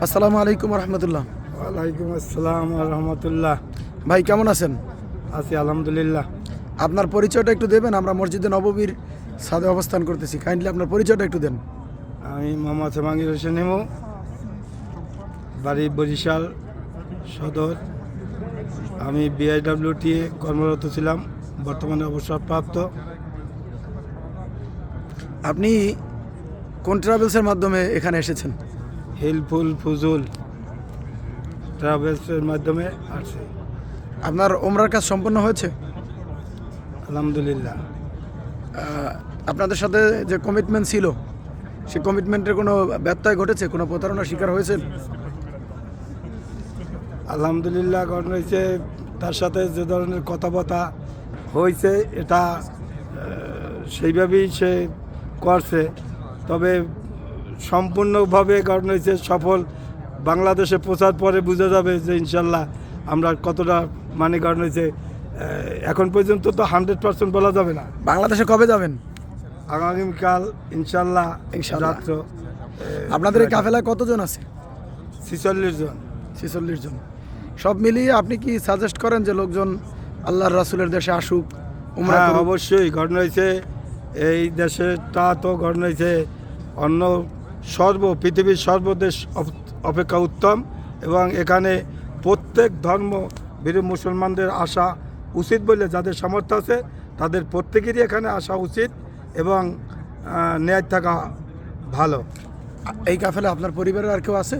আসসালামু আলাইকুম রহমতুল্লাহ। ওয়ালাইকুম আসসালাম রহমতুল্লাহ। ভাই কেমন আছেন? আছি আলহামদুলিল্লাহ। আপনার পরিচয়টা একটু দেবেন? আমরা মসজিদে নববীর ছাদে অবস্থান করতেছি, কাইন্ডলি আপনার পরিচয়টা একটু দেন। আমি মোহাম্মদ জাহাঙ্গীর হোসেন ইমু, বাড়ি বরিশাল সদর। আমি বিআইডব্লিউটি কর্মরত ছিলাম, বর্তমানে অবসরপ্রাপ্ত। আপনি কোন ট্রাভেলসের মাধ্যমে এখানে এসেছেন? হিলফুল ফুজুল ট্রাভেলসের মাধ্যমে আসছি। আপনার ওমরার কাজ সম্পন্ন হয়েছে? আলহামদুলিল্লাহ। আপনাদের সাথে যে কমিটমেন্ট ছিল, সেই কমিটমেন্টের কোনো ব্যত্যয় ঘটেছে? কোনো প্রতারণার শিকার হয়েছেন? আলহামদুলিল্লাহ, কারণ হয়েছে তার সাথে যে ধরনের কথাবার্তা হয়েছে এটা সেইভাবেই সে করছে। তবে সম্পূর্ণভাবে কারণ হয়েছে সফল বাংলাদেশে পৌঁছার পরে বোঝা যাবে যে ইনশাল্লাহ আমরা কতটা মানে কারণ হয়েছে। এখন পর্যন্ত তো 100% বলা যাবে না। বাংলাদেশে কবে যাবেন? আগামীকাল ইনশাল্লাহ ইনশাল্লাহ। রাত্র। আপনাদের এই কাফেলায় কতজন আছে? 46 জন। 46 জন। সব মিলিয়ে আপনি কি সাজেস্ট করেন যে লোকজন আল্লাহর রাসূলের দেশে আসুক, উমরা হ্যাঁ, করুক? অবশ্যই। ঘটনা হয়েছে এই দেশেরটা তো ঘটনা হয়েছে অন্য পৃথিবীর সর্বদেশ অপেক্ষা উত্তম, এবং এখানে প্রত্যেক ধর্ম বীর মুসলমানদের আসা উচিত বলে, যাদের সামর্থ্য আছে তাদের প্রত্যেকেরই এখানে আসা উচিত এবং ন্যায় থাকা ভালো। এই কাফেলা আপনার পরিবারের আর কেউ আছে?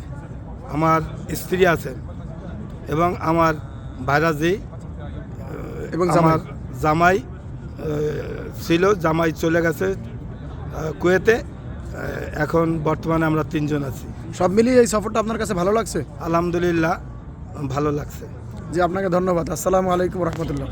আমার স্ত্রী আছে এবং আমার ভাইরাজি এবং আমার জামাই ছিল, জামাই চলে গেছে কুয়েতে। এখন বর্তমানে আমরা 3 জন আছি। সব মিলিয়ে এই সফরটা আপনার কাছে ভালো লাগছে? আলহামদুলিল্লাহ, ভালো লাগছে। জি, আপনাকে ধন্যবাদ। আসসালামু আলাইকুম রহমতুল্লাহ।